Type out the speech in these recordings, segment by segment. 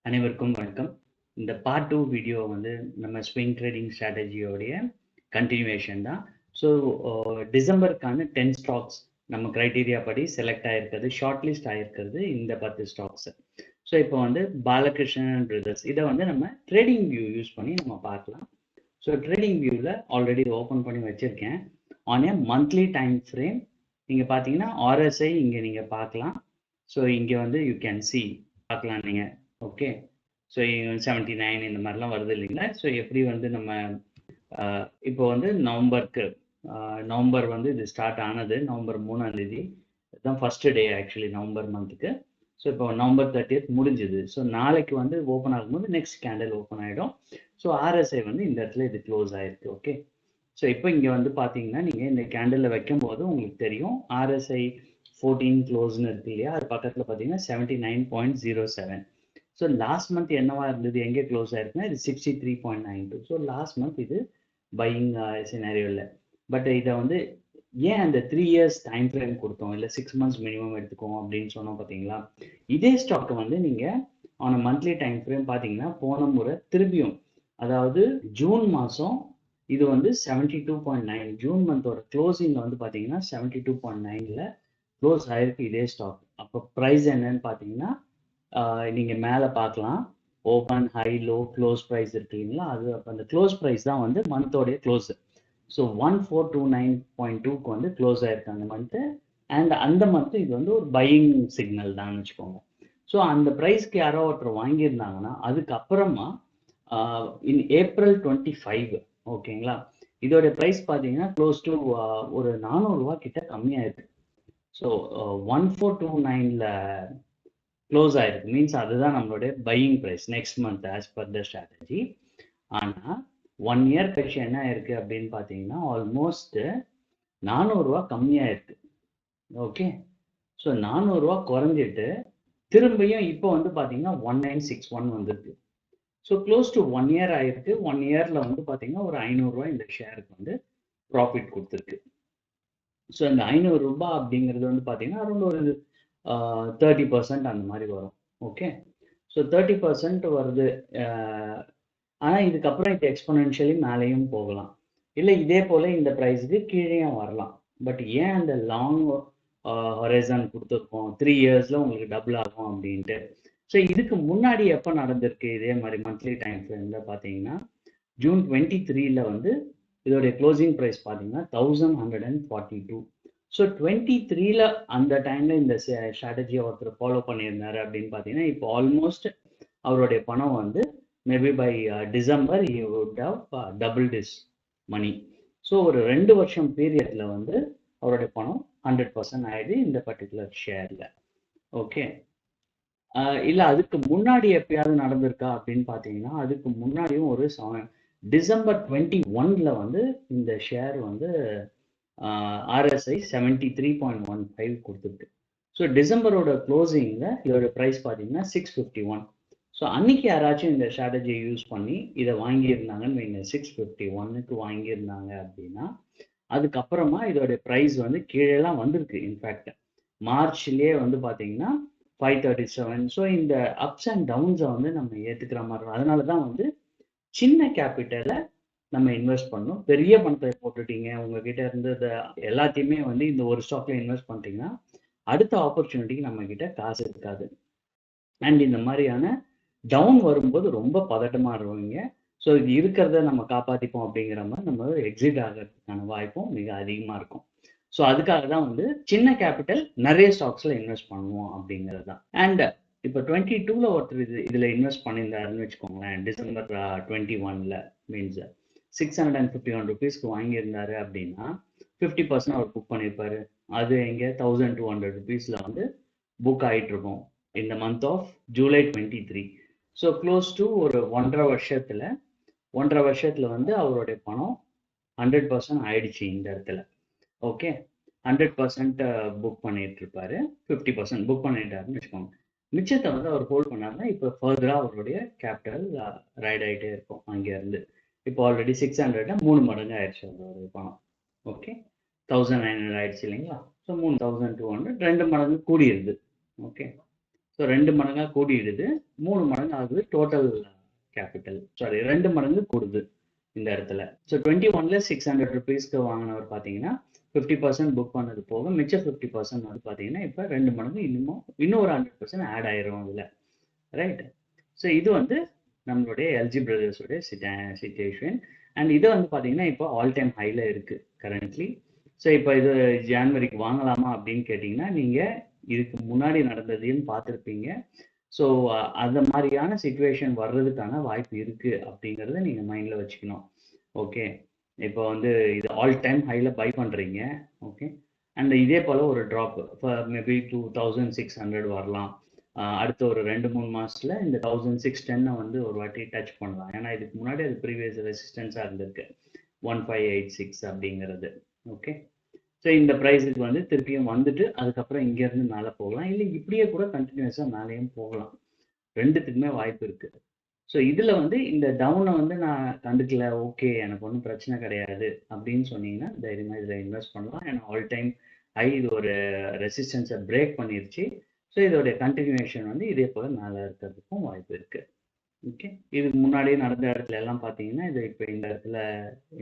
அனைவருக்கும் வணக்கம். இந்த பார்ட் 2 வீடியோ வந்து நம்ம ஸ்விங் ட்ரேடிங் ஸ்ட்ராட்டஜியோடைய கண்டினியூவேஷன் தான். ஸோ டிசம்பருக்கான 10 ஸ்டாக்ஸ் நம்ம கிரைட்டீரியா படி செலக்ட் ஆகிருக்கிறது, ஷார்ட் லிஸ்ட் ஆகிருக்கிறது இந்த 10 ஸ்டாக்ஸ். ஸோ இப்போ வந்து பாலகிருஷ்ணன் பிரதர்ஸ் இதை வந்து நம்ம ட்ரேடிங் வியூ யூஸ் பண்ணி நம்ம பார்க்கலாம். ஸோ ட்ரேடிங் வியூவில் ஆல்ரெடி ஓப்பன் பண்ணி வச்சுருக்கேன். On a monthly time frame நீங்கள் பார்த்தீங்கன்னா ஆர்எஸ்ஐ இங்கே நீங்கள் பார்க்கலாம். ஸோ இங்கே வந்து யூ கேன் சி பார்க்கலாம் நீங்கள். ஓகே, ஸோ 79 இந்த மாதிரிலாம் வருது இல்லைங்களா. ஸோ எப்படி வந்து நம்ம இப்போ வந்து நவம்பர் வந்து இது ஸ்டார்ட் ஆனது நவம்பர் 3ஆம் தேதி இதுதான் ஃபர்ஸ்ட் டே ஆக்சுவலி நவம்பர் மந்த்துக்கு. ஸோ இப்போ நவம்பர் 30th முடிஞ்சுது. ஸோ நாளைக்கு வந்து ஓப்பன் ஆகும்போது நெக்ஸ்ட் கேண்டில் ஓப்பன் ஆகிடும். ஸோ ஆர்எஸ்ஐ வந்து இந்த இடத்துல இது க்ளோஸ் ஆயிருக்கு. ஓகே, ஸோ இப்போ இங்கே வந்து பார்த்தீங்கன்னா நீங்கள் இந்த கேண்டிலில் வைக்கும் போது உங்களுக்கு தெரியும் ஆர்எஸ்ஐ 14 க்ளோஸ்னு இருக்கு இல்லையா. அது பக்கத்தில் பார்த்தீங்கன்னா 79.07. ஸோ லாஸ்ட் மந்த் என்னவா இருந்தது, எங்கே க்ளோஸ் ஆயிருக்குன்னா இது 63.92. ஸோ லாஸ்ட் மந்த் இது பையிங் சினாரியோ இல்லை. பட் இதை வந்து ஏன் அந்த 3 years டைம் ஃப்ரேம் கொடுத்தோம், இல்லை 6 months மினிமம் எடுத்துக்கோம் அப்படின்னு சொன்னோம் பார்த்தீங்களா. இதே ஸ்டாக்கை வந்து நீங்கள் ஆன் மந்த்லி டைம் ஃப்ரேம் பார்த்தீங்கன்னா போன முறை திரும்பியும், அதாவது ஜூன் மாதம் இது வந்து 72.9, ஜூன் மந்தோட க்ளோசிங்கில் வந்து பார்த்தீங்கன்னா 72.9ல் க்ளோஸ் ஆயிருக்கு இதே ஸ்டாக். அப்போ ப்ரைஸ் என்னன்னு பார்த்தீங்கன்னா நீங்கள் மேலே பார்க்கலாம், open high low close price இருக்குங்களா. அது அப்போ அந்த க்ளோஸ் ப்ரைஸ் தான் வந்து மந்தோடைய க்ளோஸ். ஸோ 1429.2க்கு வந்து க்ளோஸ் ஆயிருக்கு அந்த மந்த்து. அண்ட் அந்த மந்த்து இது வந்து ஒரு பையிங் சிக்னல் தான் வச்சுக்கோங்க. ஸோ அந்த ப்ரைஸ்க்கு யாரோ ஒருத்தர் வாங்கியிருந்தாங்கன்னா அதுக்கப்புறமா இன் April 25, ஓகேங்களா, இதோடைய ப்ரைஸ் பார்த்தீங்கன்னா க்ளோஸ் டு ஒரு 400 ரூபா கிட்ட கம்மியாயிருக்கு. ஸோ 1429ல் க்ளோஸ் ஆயிருக்கு. மீன்ஸ் அதுதான் நம்மளுடைய buying price next month as per the strategy. ஆனால் 1 year கழிச்சு என்ன ஆயிருக்கு அப்படின்னு பார்த்தீங்கன்னா ஆல்மோஸ்ட் 400 ரூபா கம்மியாயிருக்கு. ஓகே, ஸோ 400 ரூபா குறைஞ்சிட்டு திரும்பியும் இப்போ வந்து பார்த்தீங்கன்னா 1961 வந்துருக்கு. ஸோ க்ளோஸ் டு 1 year ஆயிருக்கு. 1 yearல வந்து பார்த்தீங்கன்னா ஒரு 500 ரூபா இந்த ஷேருக்கு வந்து ப்ராஃபிட் கொடுத்துருக்கு. ஸோ இந்த 500 ரூபாய் அப்படிங்கிறது வந்து பார்த்தீங்கன்னா அரௌண்ட் ஒரு 30% அந்த மாதிரி வரும். ஓகே, ஸோ 30% வருது. ஆனால் இதுக்கப்புறம் இது எக்ஸ்பொனென்ஷியலி மேலேயும் போகலாம், இல்லை இதே போல் இந்த ப்ரைஸுக்கு கீழேயும் வரலாம். பட் ஏன் அந்த லாங் ஹொரைசன் கொடுத்துருக்கோம், 3 yearsல உங்களுக்கு டபுள் ஆகும் அப்படின்ட்டு. ஸோ இதுக்கு முன்னாடி எப்போ நடந்திருக்கு இதே மாதிரி மந்த்லி டைம் ஃப்ரேமில் பார்த்தீங்கன்னா ஜூன் 23ல் வந்து இதோடைய க்ளோசிங் ப்ரைஸ் பார்த்தீங்கன்னா 1142. ஸோ 23ல் அந்த டைமில் இந்த ஸ்ட்ராட்டஜியை ஒருத்தர் ஃபாலோ பண்ணியிருந்தாரு அப்படின்னு பார்த்தீங்கன்னா இப்போ ஆல்மோஸ்ட் அவருடைய பணம் வந்து maybe by December he would have doubled his money. So ஒரு 2 வருஷம் பீரியடில் வந்து அவருடைய பணம் 100% ஆயிடுது இந்த பர்டிகுலர் ஷேரில். ஓகே, இல்லை அதுக்கு முன்னாடி எப்பயாவது நடந்திருக்கா அப்படின்னு பார்த்தீங்கன்னா அதுக்கு முன்னாடியும் ஒரு டிசம்பர் 21ல் வந்து இந்த ஷேர் வந்து ஆர்எஸ்ஐ 73.15 கொடுத்துருக்கு. ஸோ டிசம்பரோட க்ளோசிங்கில் இதோட ப்ரைஸ் பார்த்தீங்கன்னா 651. ஸோ அன்னைக்கு யாராச்சும் இந்த ஸ்ட்ராட்டஜியை யூஸ் பண்ணி இதை வாங்கியிருந்தாங்கன்னு வைங்க, 651க்கு வாங்கியிருந்தாங்க அப்படின்னா அதுக்கப்புறமா இதோடைய ப்ரைஸ் வந்து கீழேலாம் வந்திருக்கு. இன்ஃபேக்ட் மார்ச்லேயே வந்து பார்த்தீங்கன்னா 537. ஸோ இந்த அப்ஸ் அண்ட் டவுன்ஸை வந்து நம்ம ஏற்றுக்கிற மாதிரி இருக்கும். அதனால தான் வந்து சின்ன கேபிட்டலை நம்ம இன்வெஸ்ட் பண்ணணும். பெரிய பணத்தை போட்டுட்டீங்க உங்ககிட்ட இருந்து எல்லாத்தையுமே வந்து இந்த ஒரு ஸ்டாக்ல இன்வெஸ்ட் பண்ணிட்டீங்கன்னா அடுத்த ஆப்பர்ச்சுனிட்டிக்கு நம்ம கிட்ட காசு இருக்காது. அண்ட் இந்த மாதிரியான டவுன் வரும்போது ரொம்ப பதட்டமாக இருவீங்க. ஸோ இது இருக்கிறத நம்ம காப்பாற்றிப்போம் அப்படிங்கிற மாதிரி நம்ம எக்ஸிட் ஆகிறதுக்கான வாய்ப்பும் மிக அதிகமாக இருக்கும். ஸோ அதுக்காக தான் வந்து சின்ன கேபிட்டல் நிறைய ஸ்டாக்ஸில் இன்வெஸ்ட் பண்ணுவோம் அப்படிங்கிறது தான். அண்ட் இப்போ 22ல் ஒருத்தர் இதில் இன்வெஸ்ட் பண்ணியிருந்தாருன்னு வச்சுக்கோங்களேன், டிசம்பர் 21ல் மீன்ஸ் 651 rupeesக்கு வாங்கியிருந்தாரு அப்படின்னா 50% அவர் புக் பண்ணியிருப்பாரு. அது எங்கே 1200 rupeesல வந்து புக் ஆகிட்டு இருக்கும் இந்த month of July 23. So close to ஒரு 1.5 வருஷத்துல வந்து அவருடைய பணம் 100% ஆயிடுச்சு இந்த இடத்துல. ஓகே, 100% புக் பண்ணிட்டு இருப்பாரு, 50% புக் பண்ணிட்டாருன்னு வச்சுக்கோங்க. மிச்சத்தை வந்து அவர் ஹோல்ட் பண்ணாருன்னா இப்போ ஃபர்தராக அவருடைய கேபிட்டல் ரைட் ஆகிட்டே இருக்கும் அங்கேருந்து. இப்போ ஆல்ரெடி 600 3 மடங்கு ஆயிடுச்சு அவருடைய பணம். ஓகே, 1900 ஆயிடுச்சு இல்லைங்களா. ஸோ 3200 2 மடங்கு கூடியிருது. ஓகே, ஸோ ஸோ 2 மடங்கா கூடிடுது, 3 மடங்கு ஆகுது டோட்டல் கேபிட்டல். சாரி 2 மடங்கு கூடுது இந்த இடத்துல. ஸோ 21ல ₹600க்கு வாங்கினவர் பார்த்தீங்கன்னா 50% புக் பண்ணது போக மிச்ச 50% வந்து பார்த்தீங்கன்னா இப்போ 2 மடங்கு இன்னும் ஒரு 100% ஆட் ஆயிரும் இதில், ரைட்? ஸோ இது வந்து நம்மளுடைய எல்ஜி பிரதர்ஸோடைய சிச்சுவேஷன். அண்ட் இதை வந்து பார்த்தீங்கன்னா இப்போ ஆல் டைம் ஹைல இருக்கு கரண்ட்லி. ஸோ இப்போ இது ஜான்வரிக்கு வாங்கலாமா அப்படின்னு கேட்டிங்கன்னா நீங்கள் இதுக்கு முன்னாடி நடந்ததையும் பார்த்துருப்பீங்க. ஸோ அந்த மாதிரியான சுச்சுவேஷன் வர்றதுக்கான வாய்ப்பு இருக்கு அப்படிங்கிறத நீங்கள் மைண்டில் வச்சுக்கணும். ஓகே, இப்போ வந்து இது ஆல் டைம் ஹைல பை பண்ணுறீங்க. ஓகே, அண்ட் இதே போல் ஒரு ட்ராப் மேபி 2600 வரலாம். அடுத்த ஒரு 2-3 மாசத்துல இந்த 1610 வந்து ஒரு வாட்டி டச் பண்ணலாம். ஏன்னா இதுக்கு முன்னாடி அது ப்ரீவியஸ் ரெசிஸ்டன்ஸாக இருந்திருக்கு 1586 அப்படிங்கிறது. ஓகே, ஸோ இந்த ப்ரைஸுக்கு வந்து திருப்பியும் வந்துட்டு அதுக்கப்புறம் இங்கேருந்து மேலே போகலாம், இல்லை இப்படியே கூட கண்டினியூஸாக மேலேயும் போகலாம். ரெண்டுத்துக்குமே வாய்ப்பு இருக்குது. ஸோ இதில் வந்து இந்த டவுனை வந்து நான் கண்டுக்கல, ஓகே எனக்கு ஒன்றும் பிரச்சனை கிடையாது அப்படின்னு சொன்னீங்கன்னா தைரியமாக இதில் இன்வெஸ்ட் பண்ணலாம். ஏன்னா ஆல் டைம் ஹை இது ஒரு ரெசிஸ்டன்ஸை பிரேக் பண்ணிருச்சு. ஸோ இதோடைய கண்டினியூஷன் வந்து இதே போல் மேலே இருக்கிறதுக்கும் வாய்ப்பு இருக்குது. ஓகே, இதுக்கு முன்னாடியே நடந்த இடத்துல எல்லாம் பார்த்தீங்கன்னா இது இப்போ இந்த இடத்துல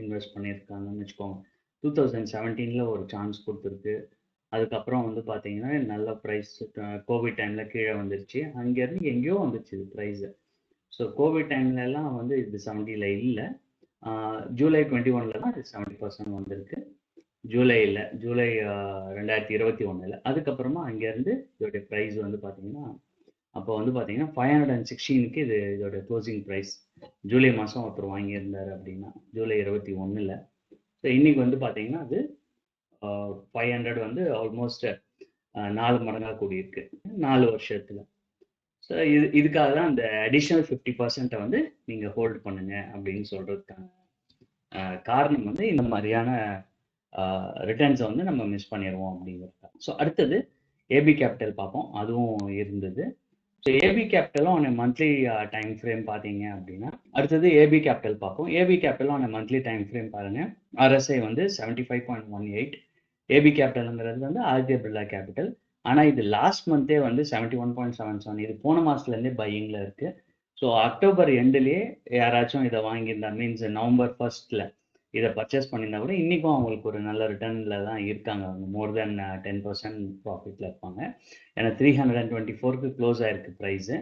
இன்வெஸ்ட் பண்ணியிருக்காங்கன்னு வச்சுக்கோங்க. 2017ல் ஒரு சான்ஸ் கொடுத்துருக்கு. அதுக்கப்புறம் வந்து பார்த்தீங்கன்னா நல்ல ப்ரைஸ் கோவிட் டைமில் கீழே வந்துருச்சு. அங்கேருந்து எங்கேயோ வந்துச்சு இது ப்ரைஸு. ஸோ கோவிட் டைம்லலாம் வந்து இது 70ல் இல்லை, ஜூலை 21ல் தான் இது 70% வந்திருக்கு. ஜூலை 2021ல். அதுக்கப்புறமா அங்கேருந்து இதோடைய ப்ரைஸ் வந்து பார்த்தீங்கன்னா அப்போ வந்து பார்த்தீங்கன்னா 516க்கு இது இதோட க்ளோசிங் ப்ரைஸ். ஜூலை மாதம் ஒருத்தர் வாங்கியிருந்தார் அப்படின்னா ஜூலை 21ல். ஸோ இன்னைக்கு வந்து பார்த்தீங்கன்னா அது 500 வந்து ஆல்மோஸ்ட் 4 மடங்காக கூடியிருக்கு 4 வருஷத்தில். ஸோ இதுக்காக தான் அந்த அடிஷ்னல் 50% வந்து நீங்கள் ஹோல்டு பண்ணுங்க அப்படின்னு சொல்கிறதுக்கான காரணம் வந்து இந்த மாதிரியான ரிட்டர்ன்ஸை வந்து நம்ம மிஸ் பண்ணிடுவோம் அப்படிங்கிறது. ஸோ அடுத்தது ஏபி கேபிட்டல் பார்ப்போம், அதுவும் இருந்தது. ஸோ ஏபி கேபிட்டலும் ஆன் மந்த்லி டைம் ஃப்ரேம் பார்த்தீங்க அப்படின்னா அடுத்தது ஏபி கேபிட்டல் பார்ப்போம். ஏபி கேபிட்டலும் ஆன் மந்த்லி டைம் ஃப்ரேம் பாருங்கள். RSI வந்து 75.18. ஏபி கேபிட்டலுங்கிறது வந்து ஆதித்ய பிர்லா கேபிட்டல். ஆனால் இது லாஸ்ட் மந்த்தே வந்து 71.77. இது போன மாதத்துலேருந்தே பையிங்கில் இருக்குது. ஸோ அக்டோபர் எண்டுலேயே யாராச்சும் இதை வாங்கியிருந்தா, மீன்ஸ் நவம்பர் 1 இதை பர்ச்சேஸ் பண்ணியிருந்தா கூட இன்றைக்கும் அவங்களுக்கு ஒரு நல்ல ரிட்டர்னில் தான் இருக்காங்க. அவங்க மோர் தென் 10% ப்ராஃபிட்டில் இருப்பாங்க. ஏன்னா 324க்கு க்ளோஸ் ஆகிருக்கு ப்ரைஸு.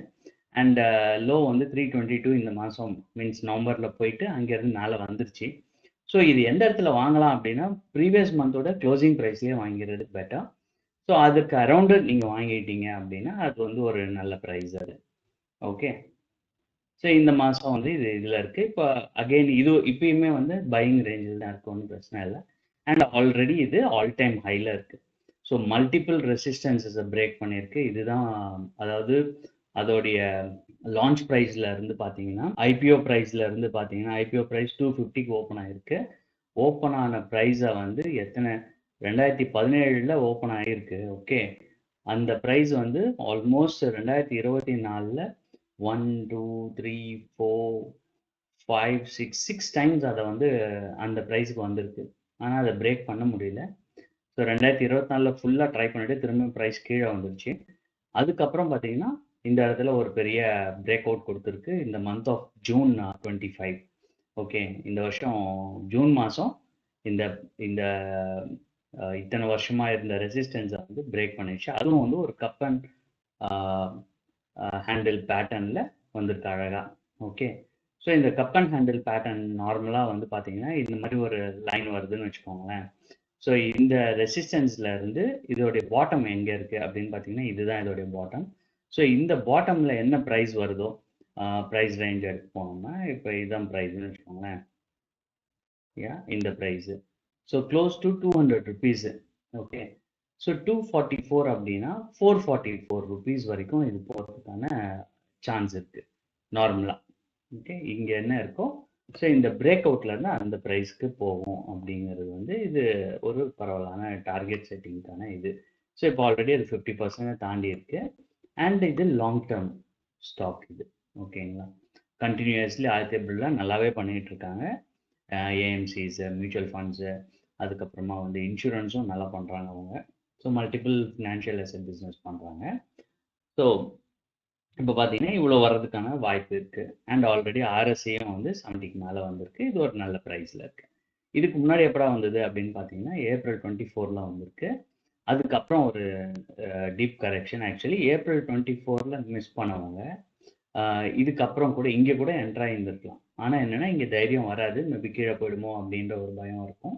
அண்ட் லோ வந்து 322 இந்த மாதம் மீன்ஸ் நவம்பரில் போயிட்டு அங்கேருந்து மேலே வந்துருச்சு. ஸோ இது எந்த இடத்துல வாங்கலாம் அப்படின்னா ப்ரீவியஸ் மந்தோட க்ளோசிங் ப்ரைஸ்லேயே வாங்கிறது பெட்டர். ஸோ அதுக்கு அரௌண்டு நீங்கள் வாங்கிட்டீங்க அப்படின்னா அது வந்து ஒரு நல்ல ப்ரைஸ் அது. ஓகே, ஸோ இந்த மாதம் வந்து இதில் இருக்குது. இப்போ அகெயின் இது இப்பயுமே வந்து பையிங் ரேஞ்சில் தான் இருக்குது, ஒன்றும் பிரச்சனை இல்லை. அண்ட் ஆல்ரெடி இது ஆல் டைம் ஹையில் இருக்குது. ஸோ மல்டிபிள் ரெசிஸ்டன்ஸஸை பிரேக் பண்ணியிருக்கு. இதுதான் அதாவது அதோடைய லான்ச் ப்ரைஸில் இருந்து பார்த்தீங்கன்னா ஐபிஓ ப்ரைஸில் இருந்து பார்த்தீங்கன்னா ஐபிஓ ப்ரைஸ் 250க்கு ஓப்பன் ஆகிருக்கு. ஓப்பன் ஆன ப்ரைஸை வந்து 2017ல் ஓப்பன் ஆகிருக்கு. ஓகே, அந்த ப்ரைஸ் வந்து ஆல்மோஸ்ட் 2024ல் 1 2 3 4 5 6 டைம்ஸ் அதை வந்து அந்த ப்ரைஸுக்கு வந்திருக்கு. ஆனால் அதை பிரேக் பண்ண முடியல. ஸோ 2024ல் ஃபுல்லாக ட்ரை பண்ணிட்டு திரும்ப ப்ரைஸ் கீழே வந்துருச்சு. அதுக்கப்புறம் பார்த்தீங்கன்னா இந்த இடத்துல ஒரு பெரிய பிரேக் அவுட் கொடுத்துருக்கு இந்த மந்த் ஆஃப் ஜூன் 25. ஓகே, இந்த வருஷம் ஜூன் மாதம் இந்த இந்த இத்தனை வருஷமாக இருந்த ரெசிஸ்டன்ஸை வந்து பிரேக் பண்ணிடுச்சு. அதுவும் வந்து ஒரு கப் அண்ட் ஹேண்டில் பேட்டர்னில் வந்திருக்கு அழகாக. ஓகே, ஸோ இந்த கப் அண்ட் ஹேண்டில் பேட்டர்ன் நார்மலாக வந்து பார்த்தீங்கன்னா இந்த மாதிரி ஒரு லைன் வருதுன்னு வச்சுக்கோங்களேன். ஸோ இந்த ரெசிஸ்டன்ஸில் இருந்து இதோடைய பாட்டம் எங்கே இருக்குது அப்படின்னு பார்த்தீங்கன்னா இதுதான் இதோடைய பாட்டம். ஸோ இந்த பாட்டமில் என்ன ப்ரைஸ் வருதோ ப்ரைஸ் ரேஞ்ச் எடுத்து போனோம்னா இப்போ இதுதான் ப்ரைஸ்ன்னு வச்சுக்கோங்களேன். இந்த price so close to 200 rupees. Okay, so 244 அப்படின்னா 444 ருபீஸ் வரைக்கும் இது போகிறதுக்கான சான்ஸ் இருக்குது நார்மலாக. ஓகே, இங்கே என்ன இருக்கோ ஸோ இந்த பிரேக் அவுட்லேருந்து அந்த ப்ரைஸ்க்கு போகும் அப்படிங்கிறது வந்து இது ஒரு பரவலான டார்கெட் செட்டிங்கான இது. ஸோ இப்போ ஆல்ரெடி அது 50% தாண்டி இருக்கு. அண்ட் இது லாங் டேர்ம் ஸ்டாக் இது. ஓகேங்களா, கண்டினியூஸ்லி ஆதித்ய பிர்லா நல்லாவே பண்ணிகிட்டு இருக்காங்க. ஏஎம்சிஸு, மியூச்சுவல் ஃபண்ட்ஸு, அதுக்கப்புறமா வந்து இன்சூரன்ஸும் நல்லா பண்ணுறாங்க அவங்க. So multiple financial asset business பண்ணுறாங்க. ஸோ இப்போ பார்த்தீங்கன்னா இவ்வளோ வர்றதுக்கான வாய்ப்பு இருக்கு. அண்ட் ஆல்ரெடி ஆர்எஸ்ஐயும் வந்து 70க்கு மேலே வந்திருக்கு. இது ஒரு நல்ல ப்ரைஸில் இருக்கு. இதுக்கு முன்னாடி எப்படா வந்தது அப்படின்னு பார்த்தீங்கன்னா ஏப்ரல் 24ல வந்திருக்கு. அதுக்கப்புறம் ஒரு டீப் கரெக்ஷன். ஆக்சுவலி ஏப்ரல் 24ல மிஸ் பண்ணவங்க இதுக்கப்புறம் கூட இங்கே கூட என்ட்ரு ஆகியிருந்துருக்கலாம். ஆனால் என்னென்னா இங்கே தைரியம் வராது, மேபி கீழே போயிடுமோ அப்படின்ற ஒரு பயம் இருக்கும்.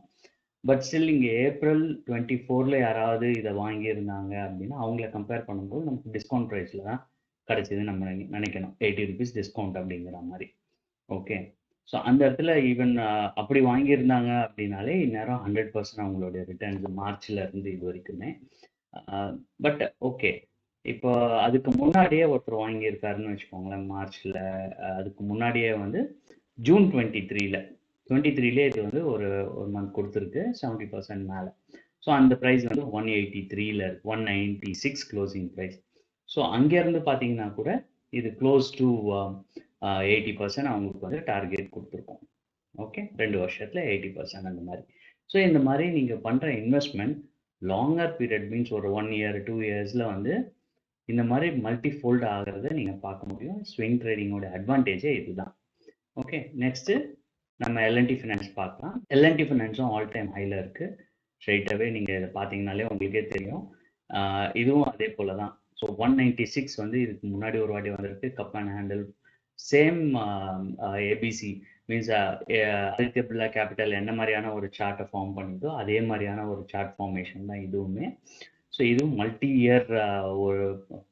பட் ஸ்டில் இங்கே ஏப்ரல் 24ல யாராவது இதை வாங்கியிருந்தாங்க அப்படின்னா அவங்கள கம்பேர் பண்ணும்போது நமக்கு டிஸ்கவுண்ட் ப்ரைஸில் தான் கிடைச்சதுன்னு நம்ம நினைக்கணும். 80 ருபீஸ் டிஸ்கவுண்ட் அப்படிங்கிற மாதிரி. ஓகே, ஸோ அந்த இடத்துல ஈவன் அப்படி வாங்கியிருந்தாங்க அப்படின்னாலே இந்நேரம் 100% அவங்களுடைய ரிட்டர்ன்ஸ் மார்ச்ல இருந்து இது வரைக்குமே. பட் ஓகே, இப்போ அதுக்கு முன்னாடியே ஒருத்தர் வாங்கியிருக்காருன்னு வச்சுக்கோங்களேன் மார்ச்ல. அதுக்கு முன்னாடியே வந்து ஜூன் 23லே இது வந்து ஒரு மந்த் கொடுத்துருக்கு 70% மேலே. ஸோ அந்த ப்ரைஸ் வந்து 183ல இருக்கு, 196 க்ளோசிங் ப்ரைஸ். ஸோ அங்கேருந்து பார்த்தீங்கன்னா கூட இது க்ளோஸ் டு 80% அவங்களுக்கு வந்து டார்கெட் கொடுத்துருக்கோம். ஓகே, 2 வருஷத்தில் 80% அந்த மாதிரி. ஸோ இந்த மாதிரி நீங்கள் பண்ணுற இன்வெஸ்ட்மெண்ட் லாங்கர் பீரியட் மீன்ஸ் ஒரு 1 இயர் 2 இயர்ஸில் வந்து இந்த மாதிரி மல்டி ஃபோல்டு ஆகிறத நீங்கள் பார்க்க முடியும். ஸ்விங் ட்ரேடிங்கோட அட்வான்டேஜே இதுதான். ஓகே, நெக்ஸ்ட்டு நம்ம எல்என்டி ஃபினான்ஸ் பார்க்கலாம். எல்என்டி ஃபினான்ஸும் ஆல் டைம் ஹையில் இருக்குது. ஸ்ட்ரைட்டாகவே நீங்கள் இதை பார்த்தீங்கனாலே உங்களுக்கே தெரியும். இதுவும் அதே போல் தான். ஸோ 196 வந்து இதுக்கு முன்னாடி ஒரு வாட்டி வந்திருக்கு. Cup and handle same ABC means Aditya Birla capital என்ன மாதிரியான ஒரு சார்ட்டை ஃபார்ம் பண்ணுதோ அதே மாதிரியான ஒரு சார்ட் ஃபார்மேஷன் தான் இதுவுமே. ஸோ இதுவும் மல்டி இயர் ஒரு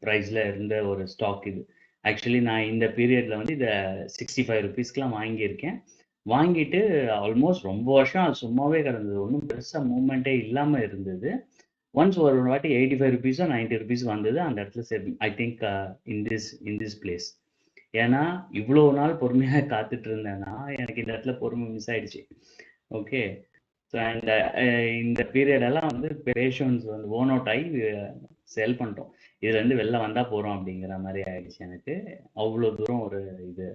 ப்ரைஸில் இருந்த ஒரு ஸ்டாக் இது. ஆக்சுவலி நான் இந்த பீரியடில் வந்து இதை 65 ருபீஸ்க்கெலாம் வாங்கியிருக்கேன். வாங்கிட்டு ஆல்மோஸ்ட் ரொம்ப வருஷம் அது சும்மாவே கிடந்தது, ஒன்றும் பெருசாக மூவ்மெண்ட்டே இல்லாமல் இருந்தது. ஒன்ஸ் ஒரு வாட்டி 85 ருபீஸோ 90 ருபீஸ் வந்தது. அந்த இடத்துல சரி I think in this place. ஏன்னா இவ்வளோ நாள் பொறுமையாக காத்துட்டு இருந்தேன்னா எனக்கு இந்த இடத்துல பொறுமை மிஸ் ஆயிடுச்சு. ஓகே, ஸோ அண்ட் இந்த பீரியடெல்லாம் வந்து பேஷன்ஸ் வந்து ஓன் அவுட் ஆகி செல் பண்ணிட்டோம். இதுலேருந்து வெளில வந்தால் போகிறோம் அப்படிங்கிற மாதிரி ஆயிடுச்சு எனக்கு. அவ்வளோ தூரம் ஒரு இது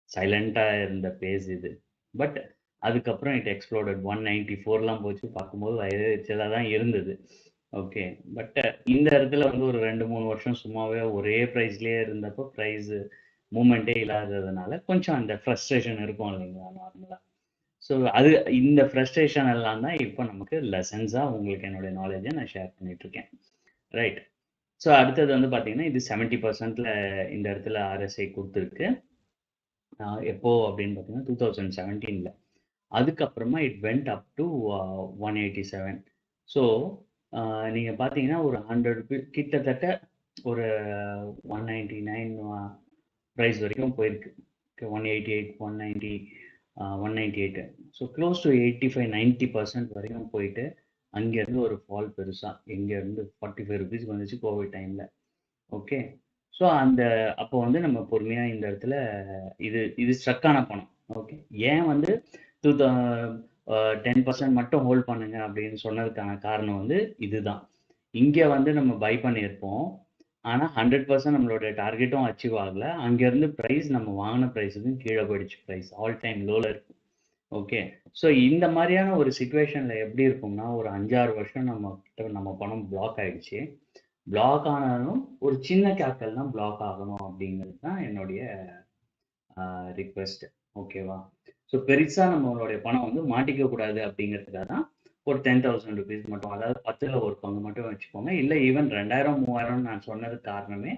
சைலண்ட்டாக இருந்த பேஸ் இது. பட் அதுக்கப்புறம் இட் எக்ஸ்ப்ளோடட் 194லாம் போச்சு. பார்க்கும்போது வயதாக தான் இருந்தது. ஓகே, பட் இந்த இடத்துல வந்து ஒரு 2-3 வருஷம் சும்மாவே ஒரே ப்ரைஸ்லேயே இருந்தப்போ ப்ரைஸ் மூமெண்ட்டே இல்லாததுனால கொஞ்சம் அந்த ஃப்ரஸ்ட்ரேஷன் இருக்கும் இல்லைங்களா நார்மலாக. ஸோ அது இந்த ஃப்ரஸ்ட்ரேஷன் எல்லாம் தான் இப்போ நமக்கு லெசன்ஸாக உங்களுக்கு என்னுடைய நாலேஜை நான் ஷேர் பண்ணிகிட்ருக்கேன். ரைட், ஸோ அடுத்தது வந்து பார்த்தீங்கன்னா இது 70%ல் இந்த இடத்துல ஆர்எஸ்ஐ கொடுத்துருக்கு. எப்போ அப்படின்னு பார்த்தீங்கன்னா 2017ல். அதுக்கப்புறமா it went up to 187. So நீங்கள் பார்த்தீங்கன்னா ஒரு 100 ருபீஸ் கிட்டத்தட்ட ஒரு 199 ப்ரைஸ் வரைக்கும் போயிருக்கு. 188 190 198. ஸோ க்ளோஸ் டு 85-90% வரைக்கும் போயிட்டு அங்கேருந்து ஒரு ஃபால் பெருசாக எங்கேருந்து 45 ருபீஸ்க்கு வந்துச்சு கோவிட் டைமில். ஓகே, ஸோ அந்த அப்போ வந்து நம்ம பொறுமையாக இந்த இடத்துல இது ஸ்ட்ரக்கான பணம். ஓகே, ஏன் வந்து 10% மட்டும் ஹோல்ட் பண்ணுங்க அப்படின்னு சொன்னதுக்கான காரணம் வந்து இதுதான். இங்கே வந்து நம்ம பை பண்ணியிருப்போம், ஆனால் 100% நம்மளோட டார்கெட்டும் அச்சீவ் ஆகலை. அங்கேருந்து ப்ரைஸ் நம்ம வாங்கின ப்ரைஸுக்கும் கீழே போயிடுச்சு. ப்ரைஸ் ஆல் டைம் லோவில் இருக்கு. ஓகே, ஸோ இந்த மாதிரியான ஒரு சுச்சுவேஷனில் எப்படி இருக்கும்னா ஒரு 5-6 வருஷம் நம்ம பணம் பிளாக் ஆகிடுச்சு. பிளாக் ஆனாலும் ஒரு சின்ன கேபிட்டல் தான் பிளாக் ஆகணும் அப்படிங்கிறது தான் என்னுடைய ரிக்வெஸ்ட். ஓகேவா, ஸோ பெருசாக நம்மளுடைய பணம் வந்து மாட்டிக்க கூடாது அப்படிங்கிறதுக்காக தான் ஒரு 10,000 ருபீஸ் மட்டும், அதாவது 10ல் ஒரு பங்கு மட்டும் வச்சுக்கோங்க. இல்லை ஈவன் 2000-3000 நான் சொன்னது காரணமே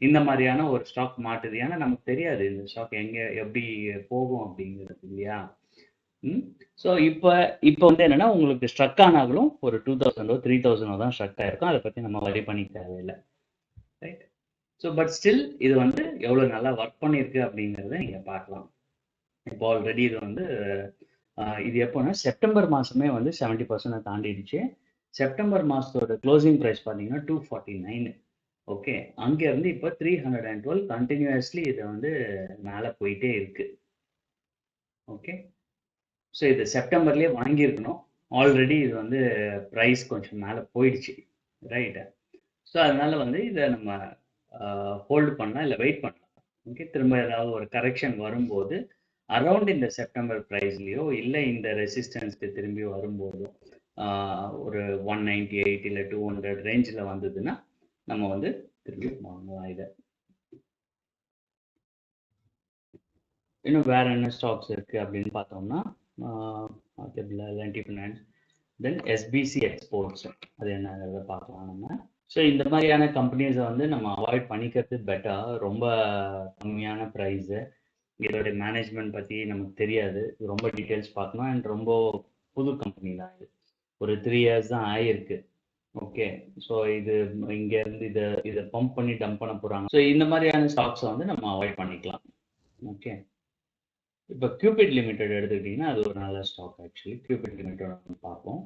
இந்த மாதிரியான ஒரு ஸ்டாக் மாட்டுது. ஏன்னா நமக்கு தெரியாது இந்த ஸ்டாக் எங்கே எப்படி போகும் அப்படிங்கிறது இல்லையா. ஸோ இப்போ வந்து என்னென்னா உங்களுக்கு ஸ்ட்ரக் ஆனாலும் ஒரு 2000 3000 தான் ஸ்ட்ரக் ஆகிருக்கும். அதை பற்றி நம்ம வரி பண்ணி தேவையில்லை. ரைட், ஸோ பட் ஸ்டில் இது வந்து எவ்வளோ நல்லா ஒர்க் பண்ணியிருக்கு அப்படிங்கிறத நீங்கள் பார்க்கலாம். இப்போ ஆல்ரெடி இது வந்து இது எப்போனா செப்டம்பர் மாதமே வந்து 70% தாண்டிடுச்சு. செப்டம்பர் மாதத்தோட க்ளோசிங் ப்ரைஸ் பார்த்தீங்கன்னா 249. ஓகே, அங்கேருந்து இப்போ 312 கண்டினியூஸ்லி இதை வந்து மேலே போயிட்டே இருக்கு. ஓகே, ஸோ இது செப்டம்பர்லேயே வாங்கியிருக்கணும். ஆல்ரெடி இது வந்து ப்ரைஸ் கொஞ்சம் மேலே போயிடுச்சு. ரைட்டு, ஸோ அதனால வந்து இதை நம்ம ஹோல்டு பண்ணலாம், இல்லை வெயிட் பண்ணலாம். ஓகே, திரும்ப ஏதாவது ஒரு கரெக்ஷன் வரும்போது அரௌண்ட் இந்த செப்டம்பர் ப்ரைஸ்லேயோ இல்லை இந்த ரெசிஸ்டன்ஸ்க்கு திரும்பி வரும்போதோ ஒரு 198 இல்லை 200 ரேஞ்சில் வந்ததுன்னா நம்ம வந்து திரும்பி வாங்கலாம் இதை. இன்னும் வேற என்ன ஸ்டாக்ஸ் இருக்குது அப்படின்னு பார்த்தோம்னா எல்என்டி ஃபினான்ஸ், தென் எஸ்பிசி எக்ஸ்போர்ட்ஸ், அது என்னங்கிறத பார்க்கலாம் நம்ம. ஸோ இந்த மாதிரியான கம்பெனிஸை வந்து நம்ம அவாய்ட் பண்ணிக்கிறது பெட்டர். ரொம்ப கம்மியான ப்ரைஸு, இதோடைய மேனேஜ்மெண்ட் பற்றி நமக்கு தெரியாது, ரொம்ப டீட்டெயில்ஸ் பார்க்கணும். அண்ட் ரொம்ப புது கம்பெனி தான் இது, ஒரு 3 years தான் ஆயிருக்கு. ஓகே, ஸோ இது இங்கேருந்து இதை பம்ப் பண்ணி டம்ப் பண்ண போகிறாங்க. ஸோ இந்த மாதிரியான ஸ்டாக்ஸை வந்து நம்ம அவாய்ட் பண்ணிக்கலாம். ஓகே, இப்போ கியூபிட் லிமிடெட் எடுத்துக்கிட்டிங்கன்னா அது ஒரு நல்ல ஸ்டாக். ஆக்சுவலி கியூபிட் லிமிடெட் பார்ப்போம்.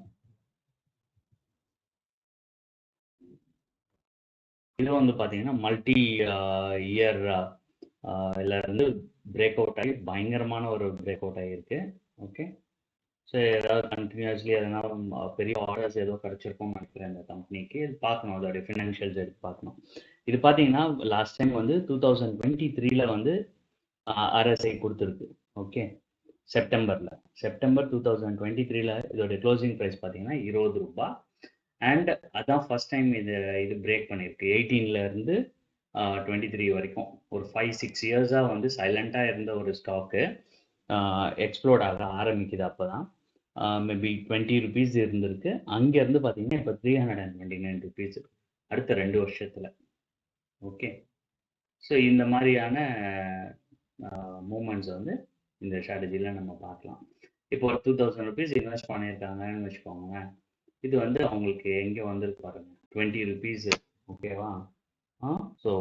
இது வந்து பார்த்தீங்கன்னா மல்டி இயர் இருந்து பிரேக் அவுட் ஆகி பயங்கரமான ஒரு பிரேக் அவுட் ஆகியிருக்கு. ஓகே, ஸோ ஏதாவது கண்டினியூஸ்லி எதனால பெரிய ஆர்டர்ஸ் ஏதோ கிடச்சிருக்கும்னு நினைக்கிறேன் இந்த கம்பெனிக்கு. இது பார்க்கணும், அதோடைய ஃபினான்ஷியல்ஸ் எடுத்து பார்க்கணும். இது பார்த்தீங்கன்னா லாஸ்ட் டைம் வந்து 2023 வந்து RSI கொடுத்துருக்கு. ஓகே, செப்டம்பர் 2023 இதோடைய க்ளோசிங் ப்ரைஸ் பார்த்தீங்கன்னா 20 ரூபாய். அண்ட் அதான் ஃபர்ஸ்ட் டைம் இது பிரேக் பண்ணியிருக்கு. 18 இருந்து 23 வரைக்கும் ஒரு 5-6 இயர்ஸாக வந்து சைலண்டாக இருந்த ஒரு ஸ்டாக்கு எக்ஸ்ப்ளோர்ட் ஆக ஆரம்பிக்குது. அப்போ தான் மேபி 20 rupees இருந்திருக்கு. அங்கேருந்து பார்த்தீங்கன்னா இப்போ 329 rupees அடுத்த 2 வருஷத்தில். ஓகே, ஸோ இந்த மாதிரியான மூமெண்ட்ஸ் வந்து இந்த ஸ்ட்ராட்டஜியில் நம்ம பார்க்கலாம். இப்போ ஒரு 2000 rupees இன்வெஸ்ட் பண்ணியிருக்காங்கன்னு வச்சுக்கோங்களேன். இது வந்து அவங்களுக்கு எங்கே வந்திருக்கு பாருங்க, 20 rupees. ஓகேவா? So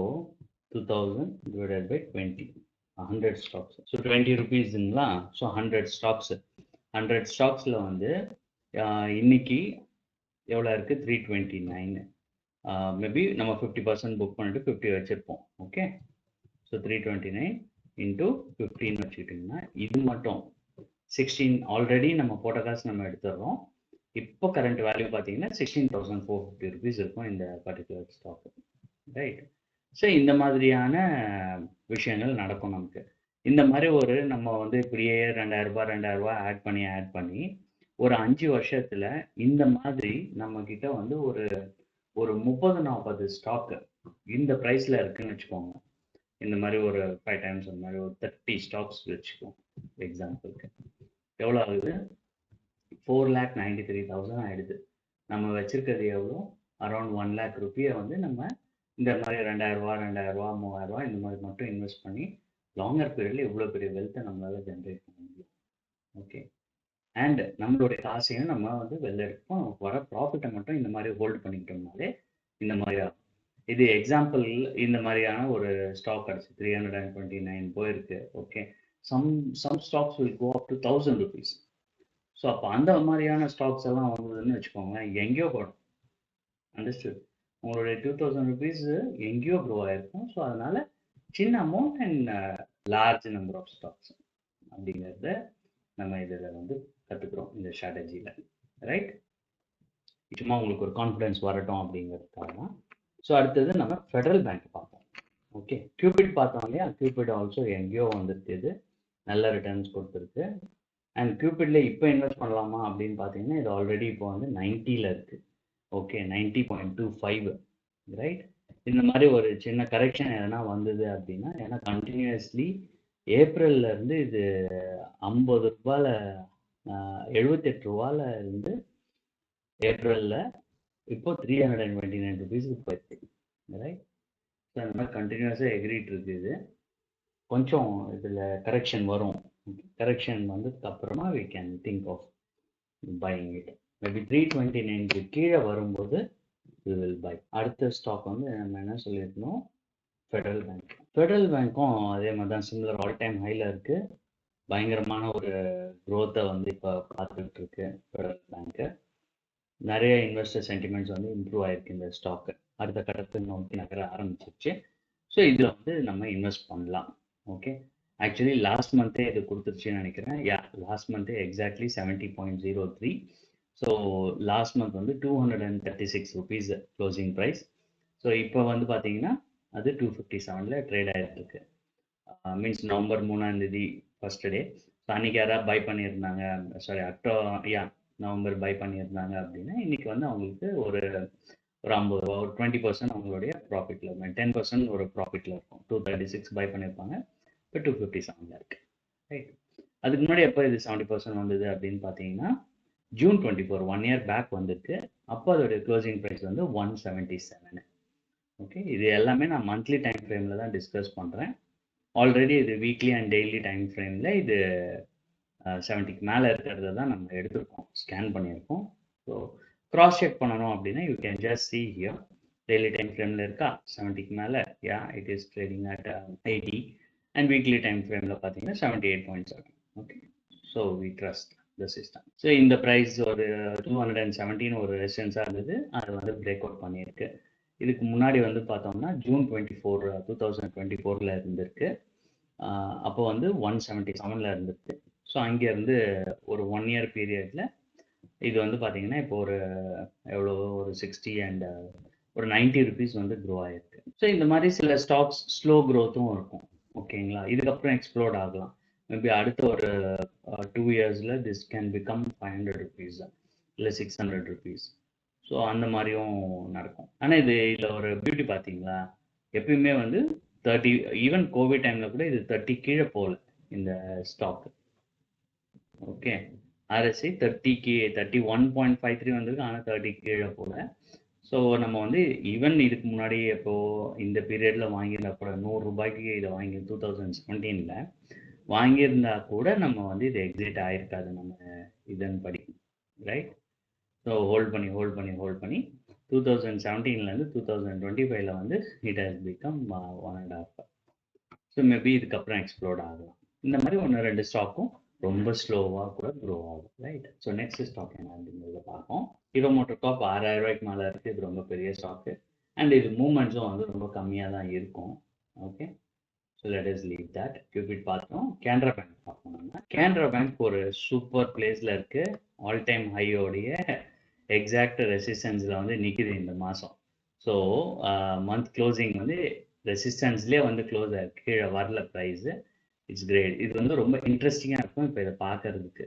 2000 divided by 20, 100 stocks. So 20 rupeesங்களா? So 100 stocks. 100 ஸ்டாக்ஸில் வந்து இன்னைக்கு எவ்வளோ இருக்குது? 329. மேபி நம்ம 50% புக் பண்ணிட்டு 50 வச்சுருப்போம். ஓகே, ஸோ 329 into 15 வச்சுக்கிட்டிங்கன்னா இது மட்டும் 16. ஆல்ரெடி நம்ம போட்ட காசு நம்ம எடுத்துடுறோம். இப்போ கரண்ட் வேல்யூ பார்த்தீங்கன்னா 16,450 rupees இருக்கும் இந்த பர்டிகுலர் ஸ்டாக். ரைட்? ஸோ இந்த மாதிரியான விஷயங்கள் நடக்கும் நமக்கு. இந்த மாதிரி ஒரு நம்ம வந்து இப்படியே 2000 ரூபாய் ஆட் பண்ணி ஒரு 5 வருஷத்துல இந்த மாதிரி நம்ம கிட்ட வந்து ஒரு 30-40 ஸ்டாக் இந்த ப்ரைஸ்ல இருக்குன்னு வச்சுக்கோங்க. இந்த மாதிரி ஒரு 5 times அந்த மாதிரி ஒரு 30 ஸ்டாக்ஸ் வச்சுக்கோம் எக்ஸாம்பிளுக்கு. எவ்வளோ ஆகுது? 4,93,000 ஆயிடுது. நம்ம வச்சிருக்கிறது எவ்வளோ? அரௌண்ட் 1 lakh rupees வந்து நம்ம இந்த மாதிரி 2000 ரூபா 3000 இந்த மாதிரி மட்டும் இன்வெஸ்ட் பண்ணி லாங்கர் பீரியட்ல இவ்வளோ பெரிய வெல்த்தை நம்மளால ஜென்ரேட் பண்ண முடியும். ஓகே, அண்ட் நம்மளுடைய காசையும் நம்ம வந்து வெளில எடுப்போம். நமக்கு வர ப்ராஃபிட்டை மட்டும் இந்த மாதிரி ஹோல்டு பண்ணிக்கிட்டோம்னாலே இந்த மாதிரி ஆகும். இது எக்ஸாம்பிள் இந்த மாதிரியான ஒரு ஸ்டாக் கிடச்சி 329 போயிருக்கு. Okay, some stocks will go up to 1000 rupees. So அப்போ அந்த மாதிரியான ஸ்டாக்ஸ் எல்லாம் வந்ததுன்னு வச்சுக்கோங்களேன், எங்கேயோ போடும். அண்டர்ஸ்டுட்? உங்களுடைய 2000 rupees எங்கேயோ க்ரோ ஆயிருக்கும். ஸோ அதனால சின்ன amount and large number of stocks அப்படிங்கிறத நம்ம இதில் வந்து கற்றுக்குறோம் இந்த ஸ்ட்ராட்டஜியில். ரைட்? சும்மா உங்களுக்கு ஒரு கான்ஃபிடன்ஸ் வரட்டும் அப்படிங்கிறதுக்காக தான். ஸோ அடுத்தது நம்ம ஃபெடரல் பேங்க் பார்ப்போம். ஓகே, கியூபிட் பார்த்தோம் இல்லையா? கியூபிட் ஆல்சோ எங்கேயோ வந்துருக்கு, இது நல்ல ரிட்டர்ன்ஸ் கொடுத்துருக்கு. அண்ட் கியூபிட்ல இப்போ இன்வெஸ்ட் பண்ணலாமா அப்படின்னு பார்த்தீங்கன்னா இது ஆல்ரெடி இப்போ வந்து 90ல் இருக்குது. ஓகே, 90.25. ரைட்? இந்த மாதிரி ஒரு சின்ன கரெக்ஷன் எதனா வந்தது அப்படின்னா, ஏன்னா கண்டினியூஸ்லி ஏப்ரல்ல இருந்து இது 50 ரூபாயில் 78 ரூபாயில் இருந்து ஏப்ரலில் இப்போ 329 rupees போயிருக்கு. ரைட்? ஸோ அந்த மாதிரி கண்டினியூஸாக எகிரிட்டு இருக்கு. இது கொஞ்சம் இதில் கரெக்ஷன் வரும். கரெக்ஷன் வந்ததுக்கு அப்புறமா we can think of buying it. Maybe 329 கீழே வரும்போது we will buy. அடுத்த ஸ்டாக் வந்து நம்ம என்ன சொல்லியிருக்கணும்? Federal bank. ஃபெடரல் பேங்க்கும் அதே மாதிரி தான், சிமிலர் ஆல் டைம் ஹையில் இருக்குது. பயங்கரமான ஒரு க்ரோத்தை வந்து இப்போ பார்த்துக்கிட்டு இருக்கு ஃபெடரல் பேங்க்கு. நிறைய இன்வெஸ்டர் சென்டிமெண்ட்ஸ் வந்து இம்ப்ரூவ் ஆயிருக்கு இந்த ஸ்டாக்கு. அடுத்த கட்டத்தை நோக்கி நகர ஆரம்பிச்சிருச்சு. ஸோ இதில் வந்து நம்ம இன்வெஸ்ட் பண்ணலாம். ஓகே, ஆக்சுவலி லாஸ்ட் மந்த்தே இது கொடுத்துருச்சுன்னு நினைக்கிறேன். லாஸ்ட் மந்த்தே எக்ஸாக்ட்லி 70.03. ஸோ லாஸ்ட் மந்த் வந்து 236 rupees க்ளோசிங் ப்ரைஸ். ஸோ இப்போ வந்து பார்த்தீங்கன்னா அது 257ல் ட்ரேட் ஆகிட்டு இருக்கு. Means November 3 first day. So அன்றைக்கி யாராவது பை பண்ணியிருந்தாங்க, நவம்பர் பை பண்ணியிருந்தாங்க அப்படின்னா இன்னைக்கு வந்து அவங்களுக்கு ஒரு 50 ரூபா, ஒரு 20% அவங்களுடைய ப்ராஃபிட்டில் இருக்கும். 10% ஒரு ப்ராஃபிட்டில் இருக்கும். 236 பை பண்ணியிருப்பாங்க, இப்போ 257ல் இருக்குது. ரைட். அதுக்கு முன்னாடி எப்போ இது 70% வந்தது அப்படின்னு பார்த்தீங்கன்னா ஜூன் 24 1 இயர் பேக் வந்திருக்கு. அப்போ அதோடைய க்ளோசிங் ப்ரைஸ் வந்து 177. ஓகே, இது எல்லாமே நான் மந்த்லி டைம் ஃப்ரேமில் தான் டிஸ்கஸ் பண்ணுறேன். ஆல்ரெடி இது வீக்லி அண்ட் டெய்லி டைம் ஃப்ரேமில் இது 70க்கு மேலே இருக்கிறத தான் நம்ம எடுத்திருக்கோம், ஸ்கேன் பண்ணியிருக்கோம். ஸோ க்ராஸ் செக் பண்ணணும் அப்படின்னா you can just see here. Daily time ஃப்ரேமில் இருக்கா 70க்கு மேலே, yeah it is trading at 80. And weekly time ஃப்ரேமில் பார்த்தீங்கன்னா 78.7. Okay, so we trust the system. So இந்த ப்ரைஸ் ஒரு 217 ஒரு ரெசிஸ்டன்ஸாக இருந்தது, அது வந்து பிரேக் அவுட் பண்ணியிருக்கு. இதுக்கு முன்னாடி வந்து பார்த்தோம்னா ஜூன் 24 2024 இருந்திருக்கு. அப்போ வந்து 177 இருந்திருக்கு. ஸோ அங்கேருந்து ஒரு 1 இயர் பீரியடில் இது வந்து பார்த்தீங்கன்னா இப்போ ஒரு எவ்வளோ ஒரு 60 அண்ட் ஒரு 90 ருபீஸ் வந்து க்ரோ ஆகிருக்கு. ஸோ இந்த மாதிரி சில ஸ்டாக்ஸ் ஸ்லோ க்ரோத்தும் இருக்கும். ஓகேங்களா, இதுக்கப்புறம் எக்ஸ்ப்ளோர்ட் ஆகலாம். மேபி அடுத்த ஒரு 2 இயர்ஸில் திஸ் கேன் பிகம் 500 ருபீஸ் இல்லை 600 ருபீஸ். ஸோ அந்த மாதிரியும் நடக்கும். ஆனால் இதில் ஒரு பியூட்டி பார்த்தீங்களா, எப்பயுமே வந்து 30, ஈவன் கோவிட் டைமில் கூட இது 30 கீழே போகல இந்த ஸ்டாக்கு. ஓகே, RSI 30க்கு 31.53 வந்திருக்கு, ஆனால் 30 கீழே போகல. ஸோ நம்ம வந்து ஈவன் இதுக்கு முன்னாடி இப்போ இந்த பீரியடில் வாங்கியிருந்தா கூட 100 ரூபாய்க்கு இதை வாங்கி 2017 வாங்கியிருந்தா கூட நம்ம வந்து இது எக்ஸிட் ஆகிருக்காது நம்ம இதன்படி. ரைட். ஸோ ஹோல்ட் பண்ணி 2017 2025 வந்து it has become 1.5. So maybe இதுக்கப்புறம் எக்ஸ்ப்ளோர்ட் ஆகலாம். இந்த மாதிரி 1-2 ஸ்டாக்கும் ரொம்ப ஸ்லோவாக கூட க்ரோ ஆகும். ரைட். ஸோ நெக்ஸ்ட் ஸ்டாக் என்ன அப்படிங்கிறத பார்ப்போம். ஹீரோ மோட்டோ கார்ப் 6000 ரூபாய்க்கு மேலே இருக்குது. இது ரொம்ப பெரிய ஸ்டாக்கு அண்ட் இது மூவ்மெண்ட்ஸும் வந்து ரொம்ப கம்மியாக தான் இருக்கும். Okay, so let us leave that. Cubit பார்த்தோம். கேனரா பேங்க் பார்ப்போம். நம்ம கேனரா பேங்க் ஒரு சூப்பர் பிளேஸில் இருக்குது. ஆல் டைம் ஹையோடைய எக்ஸாக்ட் ரெசிஸ்டன்ஸில் வந்து நிற்குது இந்த மாதம். ஸோ மந்த் க்ளோசிங் வந்து ரெசிஸ்டன்ஸ்லேயே வந்து க்ளோஸ் ஆகிருக்கு, கீழே வரல ப்ரைஸு. It's great. இது வந்து ரொம்ப இன்ட்ரெஸ்டிங்காக இருக்கும் இப்போ இதை பார்க்கறதுக்கு.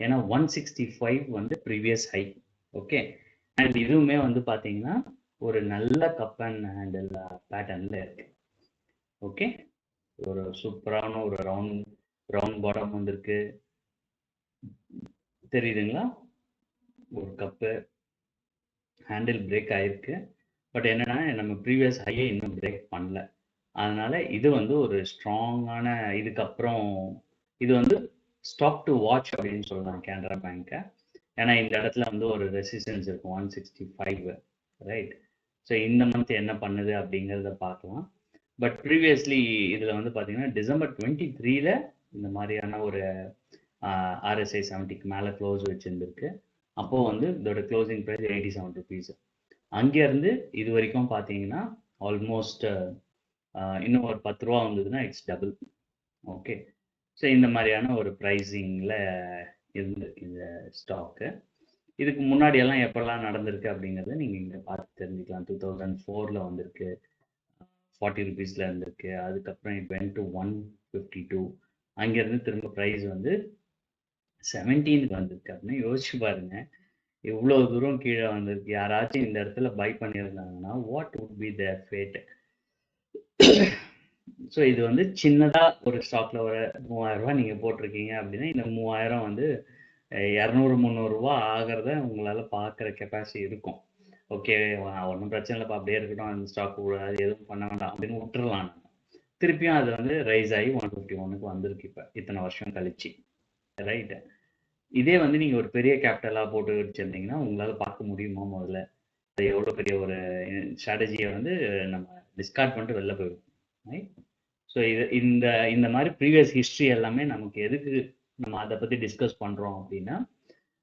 ஏன்னா 165 வந்து ப்ரீவியஸ் ஹை. ஓகே, அண்ட் இதுவுமே வந்து பார்த்தீங்கன்னா ஒரு நல்ல கப் அண்ட் ஹேண்டில் பேட்டர்னில் இருக்கு. ஓகே, ஒரு சூப்பரான ஒரு ரவுண்ட் பாட்டம் வந்திருக்கு, தெரியுதுங்களா? ஒரு கப்பு ஹேண்டில் பிரேக் ஆகிருக்கு. பட் என்னன்னா நம்ம ப்ரீவியஸ் ஹையை இன்னும் பிரேக் பண்ணல. அதனால இது வந்து ஒரு ஸ்ட்ராங்கான, இதுக்கப்புறம் இது வந்து ஸ்டாக் டு வாட்ச் அப்படின்னு சொல்லலாம் கேனரா பேங்கை. ஏன்னா இந்த இடத்துல வந்து ஒரு ரெசிஸ்டன்ஸ் இருக்கும் 165. ரைட். ஸோ இந்த மந்த் என்ன பண்ணுது அப்படிங்கிறத பார்க்கலாம். பட் ப்ரீவியஸ்லி இதில் வந்து பார்த்தீங்கன்னா டிசம்பர் 23 இந்த மாதிரியான ஒரு RSI 70க்கு மேலே க்ளோஸ் வச்சுருந்துருக்கு. அப்போது வந்து இதோட க்ளோசிங் ப்ரைஸ் 87 ருபீஸ். அங்கேருந்து இது வரைக்கும் பார்த்தீங்கன்னா ஆல்மோஸ்ட் இன்னும் ஒரு 10 ரூபா வந்ததுன்னா இட்ஸ் டபுள். ஓகே, ஸோ இந்த மாதிரியான ஒரு ப்ரைஸிங்கில் இருந்து இந்த ஸ்டாக்கு. இதுக்கு முன்னாடியெல்லாம் எப்போல்லாம் நடந்திருக்கு அப்படிங்கிறத நீங்கள் இங்கே பார்த்து தெரிஞ்சுக்கலாம். 2004 வந்திருக்கு, 40 ருபீஸில் இருந்திருக்கு. அதுக்கப்புறம் இட் வென்ட் டு 152. அங்கேருந்து திரும்ப ப்ரைஸ் வந்து 17க்கு வந்திருக்கு. அப்படின்னு யோசிச்சு பாருங்க, இவ்வளோ தூரம் கீழே வந்திருக்கு. யாராச்சும் இந்த இடத்துல பை பண்ணியிருந்தாங்கன்னா what would be their fate. So இது வந்து சின்னதாக ஒரு ஸ்டாக்ல ஒரு 3000 ரூபா நீங்கள் போட்டிருக்கீங்க அப்படின்னா இந்த 3000 வந்து 200-300 ரூபா ஆகிறத உங்களால் பார்க்குற கெப்பாசிட்டி இருக்கும். ஓகே, ஒன்றும் பிரச்சனை இல்லைப்பா, அப்படியே இருக்கட்டும், அந்த ஸ்டாக் அது எதுவும் பண்ண வேண்டாம் அப்படின்னு விட்டுறலாம். திருப்பியும் அது வந்து ரைஸ் ஆகி 151க்கு வந்திருக்கு இப்போ இத்தனை வருஷம் கழிச்சு. ரைட்டு. இதே வந்து நீங்கள் ஒரு பெரிய கேபிட்டலாக போட்டு வச்சுருந்தீங்கன்னா உங்களால் பார்க்க முடியுமா? முதல்ல அது எவ்வளோ பெரிய ஒரு ஸ்ட்ராட்டஜியை வந்து நம்ம டிஸ்கார்ட் பண்ணிட்டு வெளில போயிடும். ரைட். ஸோ இது இந்த மாதிரி ப்ரீவியஸ் ஹிஸ்ட்ரி எல்லாமே நமக்கு எதுக்கு நம்ம அதை பற்றி டிஸ்கஸ் பண்ணுறோம் அப்படின்னா,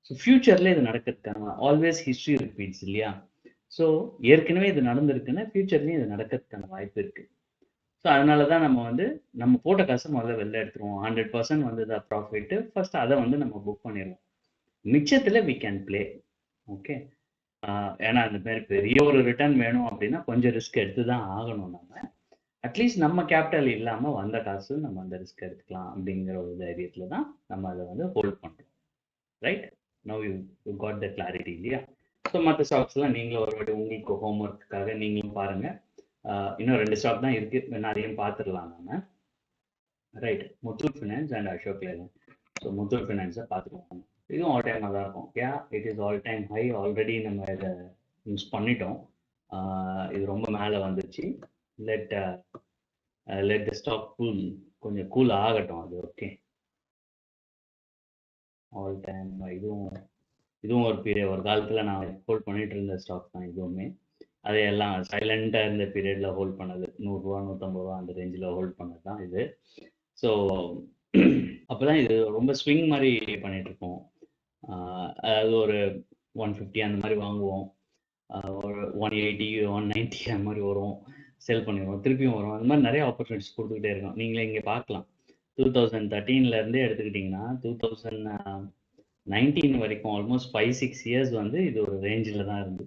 ஸோ ஃப்யூச்சரில் இது நடக்கிறதுக்கான ஆல்வேஸ் ஹிஸ்ட்ரி ரிப்பீட்ஸ் இல்லையா? ஸோ ஏற்கனவே இது நடந்திருக்குன்னா ஃப்யூச்சர்லேயும் இது நடக்கிறதுக்கான வாய்ப்பு இருக்குது. ஸோ அதனால தான் நம்ம வந்து நம்ம போட்ட காசை முதல்ல வெளில எடுத்துருவோம். 100% வந்து தான் ப்ராஃபிட்டு, ஃபர்ஸ்ட் அதை வந்து நம்ம புக் பண்ணிடுவோம். மிச்சத்தில் வி கேன் பிளே. ஓகே, ஏன்னா அந்த மாதிரி பெரிய ஒரு ரிட்டர்ன் வேணும் அப்படின்னா கொஞ்சம் ரிஸ்க் எடுத்து தான் ஆகணும். நம்ம அட்லீஸ்ட் நம்ம கேபிட்டல் இல்லாமல் வந்த காசு நம்ம அந்த ரிஸ்க் எடுத்துக்கலாம் அப்படிங்கிற ஒரு தைரியத்தில் தான் நம்ம அதை வந்து ஹோல்ட் பண்ணுறோம். Right. Now you got the clarity இல்லையா? ஸோ மற்ற ஸ்டாக்ஸ்லாம் நீங்களும் ஒரு வாட்டி உங்களுக்கு ஹோம்ஒர்க்குக்காக நீங்களும் பாருங்கள். இன்னும் 2 ஸ்டாக் தான் இருக்குது, வேணா அதையும் பார்த்துடலாம் நம்ம. Right. Muthoot finance and Ashok Leyland. So Muthoot ஃபினான்ஸை பார்த்துக்கோங்க. இதுவும் ஆல் டைமாக தான் இருக்கும். It is all time high. Already நம்ம இதை யூஸ் பண்ணிட்டோம். இது ரொம்ப மேலே வந்துச்சு. லெட் த ஸ்டாக் கொஞ்சம் கூல் ஆகட்டும் அது. ஓகே, ஆல் டைம் இதுவும் ஒரு காலத்தில் நான் ஹோல்ட் பண்ணிட்டு இருந்த ஸ்டாக் தான் இதுவுமே. அதையெல்லாம் சைலண்டாக இருந்த பீரியடில் ஹோல்ட் பண்ணது, 100 ரூபா 150 ரூபா அந்த ரேஞ்சில் ஹோல்ட் பண்ணது தான் இது. ஸோ அப்போ தான் இது ரொம்ப ஸ்விங் மாதிரி பண்ணிட்டு இருக்கோம். அதாவது ஒரு 150 அந்த மாதிரி வாங்குவோம், ஒரு 180 190 அந்த மாதிரி வரும், செல் பண்ணிடுவோம், திருப்பியும் வரும். அந்த மாதிரி நிறைய ஆப்பர்ச்சுனிட்டிஸ் கொடுத்துக்கிட்டே இருக்கோம். நீங்களே இங்கே பார்க்கலாம். 2013 எடுத்துக்கிட்டிங்கன்னா 2019 வரைக்கும் ஆல்மோஸ்ட் 5-6 இயர்ஸ் வந்து இது ஒரு ரேஞ்சில் தான் இருந்து.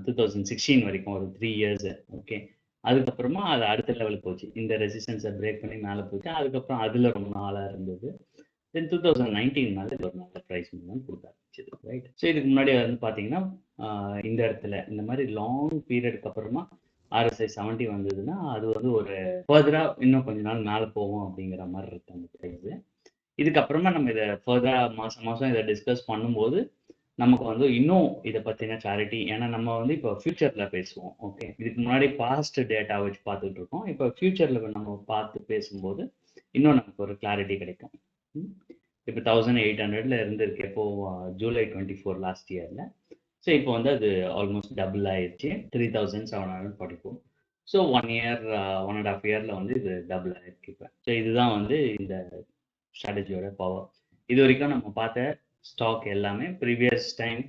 2016 வரைக்கும் ஒரு 3 இயர்ஸ். ஓகே, அதுக்கப்புறமா அது அடுத்த லெவலுக்கு போச்சு. இந்த ரெசிஸ்டன்ஸை பிரேக் பண்ணி மேலே போச்சு. அதுக்கப்புறம் அதில் ரொம்ப நாளாக இருந்தது. தென் 2019 இது ஒரு நல்ல ப்ரைஸ் தான் கொடுக்க ஆரம்பிச்சது. ரைட். ஸோ இதுக்கு முன்னாடி வந்து பார்த்தீங்கன்னா இந்த இடத்துல இந்த மாதிரி லாங் பீரியடுக்கு அப்புறமா RSI 70 வந்ததுன்னா அது வந்து ஒரு ஃபர்தராக இன்னும் கொஞ்ச நாள் மேலே போகும் அப்படிங்கிற மாதிரி இருக்கு அந்த ப்ரைஸு. இதுக்கப்புறமா நம்ம இதை ஃபர்தராக மாதம் இதை டிஸ்கஸ் பண்ணும்போது நமக்கு வந்து இன்னும் இதை பற்றின கிளாரிட்டி, ஏன்னா நம்ம வந்து இப்போ ஃபியூச்சரில் பேசுவோம். ஓகே, இதுக்கு முன்னாடி பாஸ்ட் டேட்டா வச்சு பார்த்துட்டு இருக்கோம். இப்போ ஃபியூச்சரில் நம்ம பார்த்து பேசும்போது இன்னும் நமக்கு ஒரு கிளாரிட்டி கிடைக்கும். இப்போ 1800 இருந்திருக்கு எப்போ, ஜூலை 24 லாஸ்ட் இயரில். ஸோ இப்போ வந்து அது ஆல்மோஸ்ட் டபுள் ஆயிடுச்சு, 3744. ஸோ 1 இயர் 1.5 இயரில் வந்து இது டபுள் ஆயிருக்கு இப்போ. ஸோ இதுதான் வந்து இந்த ஸ்ட்ராட்டஜியோட பவர். இது வரைக்கும் நம்ம பார்த்த ஸ்டாக் எல்லாமே ப்ரீவியஸ் டைம்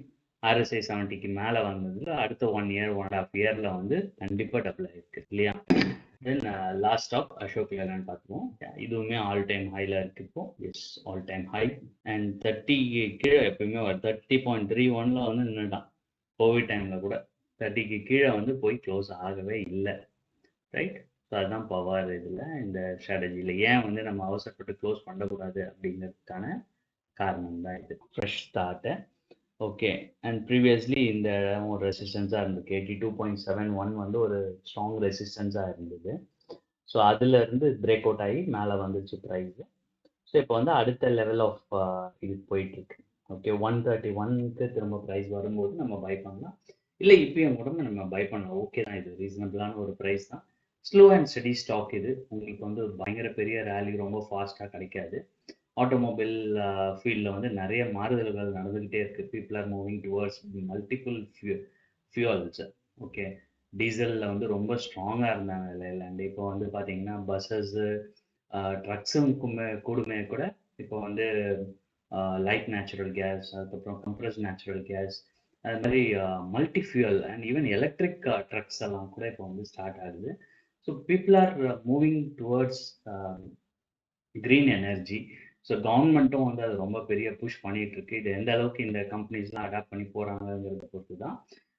RSI 70க்கு மேலே வந்ததுல அடுத்த 1 இயர் 1.5 இயரில் வந்து கண்டிப்பாக டபுள் ஆயிருக்கு இல்லையா. Then last stock Ashok Leyland பார்த்துருவோம். இதுவுமே ஆல் டைம் ஹையில் இருக்கு இப்போ. Yes, all time high. And 30 கீழே எப்பயுமே 30.31 வந்து நின்றுட்டான். கோவிட் டைமில் கூட 30க்கு கீழே வந்து போய் க்ளோஸ் ஆகவே இல்லை. ரைட். ஸோ அதுதான் பவர் இதில், இந்த ஸ்ட்ராட்டஜியில். ஏன் வந்து நம்ம அவசரப்பட்டு க்ளோஸ் பண்ணக்கூடாது அப்படிங்கிறதுக்கான காரணம் தான் இது. Fresh start. Okay, and previously இந்த ஒரு ரெசிஸ்டன்ஸாக இருந்தது. 82.71 வந்து ஒரு ஸ்ட்ராங் ரெசிஸ்டன்ஸாக இருந்தது. ஸோ அதுலேருந்து பிரேக் அவுட் ஆகி மேலே வந்துச்சு ப்ரைஸு. ஸோ இப்போ வந்து அடுத்த லெவல் ஆஃப் இது போயிட்டுருக்கு. ஓகே, 131க்கு திரும்ப ப்ரைஸ் வரும்போது நம்ம பை பண்ணலாம், இல்லை இப்பயும் கூட நம்ம பை பண்ணலாம். ஓகே தான், இது ரீசனபிளான ஒரு ப்ரைஸ் தான். ஸ்லோ அண்ட் ஸ்டடி ஸ்டாக் இது. உங்களுக்கு வந்து பயங்கர பெரிய ரேலி ரொம்ப ஃபாஸ்ட்டாக கிடைக்காது. ஆட்டோமொபைல் ஃபீல்டில் வந்து நிறைய மாறுதல்கள் நடந்துக்கிட்டே இருக்குது. People are moving towards multiple fuels. Okay, டீசலில் வந்து ரொம்ப ஸ்ட்ராங்காக இருந்தாங்க லேண்ட். இப்போ வந்து பார்த்தீங்கன்னா பஸ்ஸஸ்ஸு ட்ரக்ஸுக்குமே கூடுமே கூட இப்போ வந்து லைட் நேச்சுரல் கேஸ், அதுக்கப்புறம் கம்ப்ரஸ் நேச்சுரல் கேஸ், அது மாதிரி multi fuel and even electric trucks எல்லாம் கூட இப்போ வந்து ஸ்டார்ட் ஆகுது. So people are moving towards green energy. So கவர்மெண்ட்டும் வந்து அது ரொம்ப பெரிய புஷ் பண்ணிட்டு இருக்கு. இது எந்த அளவுக்கு இந்த கம்பெனிஸ்லாம் அடாப்ட் பண்ணி போகிறாங்கிறத பொறுத்து தான்.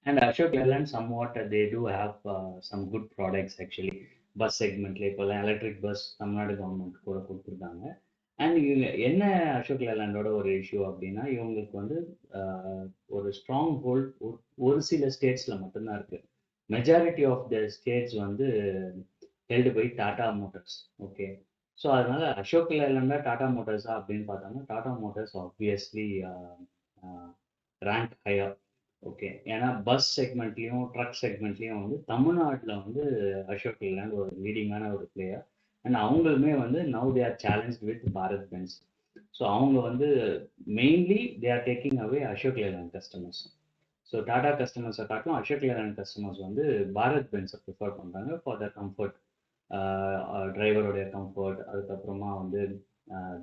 And Ashok Leyland somewhat they do have some good products actually. Bus செக்மெண்ட்ல இப்போல்லாம் எலக்ட்ரிக் பஸ் தமிழ்நாடு கவர்மெண்ட் கூட கொடுத்துருக்காங்க. அண்ட் இவங்க என்ன அசோக் லேலண்டோட ஒரு இஷ்யூ அப்படின்னா, இவங்களுக்கு வந்து ஒரு ஸ்ட்ராங் ஹோல்ட் ஒரு சில ஸ்டேட்ஸில் மட்டும்தான் இருக்குது. மெஜாரிட்டி ஆஃப் த ஸ்டேட்ஸ் வந்து held by Tata Motors. Okay, so அதனால அசோக் லேலண்டா டாடா மோட்டர்ஸா அப்படின்னு பார்த்தோம்னா Tata Motors obviously rank higher. Okay, ஏன்னா பஸ் செக்மெண்ட்லேயும் ட்ரக் செக்மெண்ட்லேயும் வந்து தமிழ்நாட்டில் வந்து அசோக் லேலண்ட் ஒரு லீடிங்கான ஒரு பிளேயர். அண்ட் அவங்களுமே வந்து now they are challenge with Bharat Benz. So அவங்க வந்து mainly they are taking away Ashok Leyland customers. So Tata கஸ்டமர்ஸை காட்டிலும் அசோக் லேலண்ட் கஸ்டமர்ஸ் வந்து பாரத் பென்ஸை ப்ரிஃபர் பண்ணுறாங்க ஃபார் த கம்ஃபர்ட், டிரைவருடைய கம்ஃபர்ட், அதுக்கப்புறமா வந்து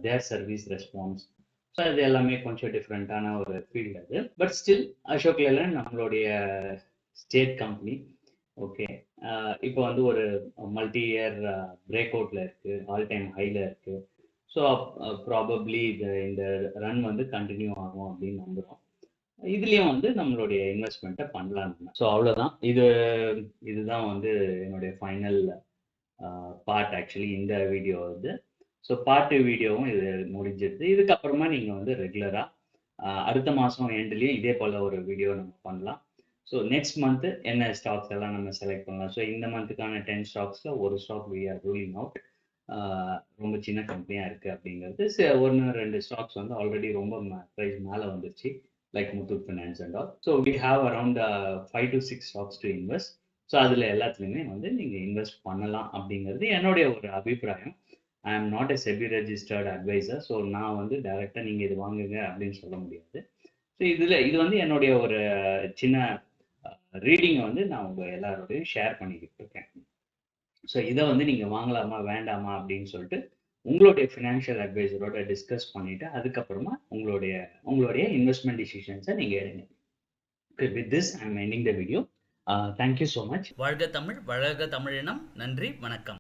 தேர் சர்வீஸ் ரெஸ்பான்ஸ். ஸோ அது எல்லாமே கொஞ்சம் டிஃப்ரெண்ட்டான ஒரு ஃபீல்டு அது. பட் ஸ்டில் அசோக் லேலண்ட் நம்மளுடைய ஸ்டேட் கம்பெனி. ஓகே, இப்போ வந்து ஒரு மல்டி இயர் பிரேக் அவுட்டில் இருக்குது, ஆல் டைம் ஹையில் இருக்குது. ஸோ ப்ராபப்ளி இந்த ரன் வந்து கண்டினியூ ஆகும் அப்படின்னு நம்புகிறோம். இதுலேயும் வந்து நம்மளுடைய இன்வெஸ்ட்மெண்ட்டை பண்ணலாம். ஸோ அவ்வளோதான். இதுதான் வந்து என்னுடைய ஃபைனல் பார்ட் ஆக்சுவலி இந்த வீடியோ வந்து. ஸோ பார்ட் 2 வீடியோவும் இது முடிஞ்சிருது. இதுக்கப்புறமா நீங்கள் வந்து ரெகுலராக அடுத்த மாதம் எண்ட்லேயும் இதே போல் ஒரு வீடியோ நம்ம பண்ணலாம். ஸோ நெக்ஸ்ட் மந்த்து என்ன ஸ்டாக்ஸ் எல்லாம் நம்ம செலக்ட் பண்ணலாம். ஸோ இந்த மந்த்துக்கான 10 ஸ்டாக்ஸில் ஒரு stock we are ruling out. ரொம்ப சின்ன கம்பெனியாக இருக்குது அப்படிங்கிறது. ஒன்று ரெண்டு ஸ்டாக்ஸ் வந்து ஆல்ரெடி ரொம்ப ப்ரைஸ் மேலே வந்துருச்சு, like Muthoot finance and all. So we have around 5 to 6 stocks to invest. So அதில் எல்லாத்துலேயுமே வந்து நீங்கள் இன்வெஸ்ட் பண்ணலாம் அப்படிங்கிறது என்னுடைய ஒரு அபிப்பிராயம். I am not a SEBI registered advisor. So நான் வந்து டைரெக்டாக நீங்கள் இது வாங்குங்க அப்படின்னு சொல்ல முடியாது. ஸோ இது வந்து என்னுடைய ஒரு சின்ன ரீடிங்கை வந்து நான் உங்கள் எல்லாரோடையும் ஷேர் பண்ணிக்கிட்டு இருக்கேன். ஸோ இதை வந்து நீங்கள் வாங்கலாமா வேண்டாமா அப்படின்னு சொல்லிட்டு உங்களுடைய ஃபினான்ஷியல் அட்வைசரோட டிஸ்கஸ் பண்ணிவிட்டு அதுக்கப்புறமா உங்களுடைய இன்வெஸ்ட்மெண்ட் டிசிஷன்ஸை நீங்கள் எடுங்க. With this I am ending the video. Thank you so much. வாழ்க தமிழ், வளர்க தமிழினம். நன்றி, வணக்கம்.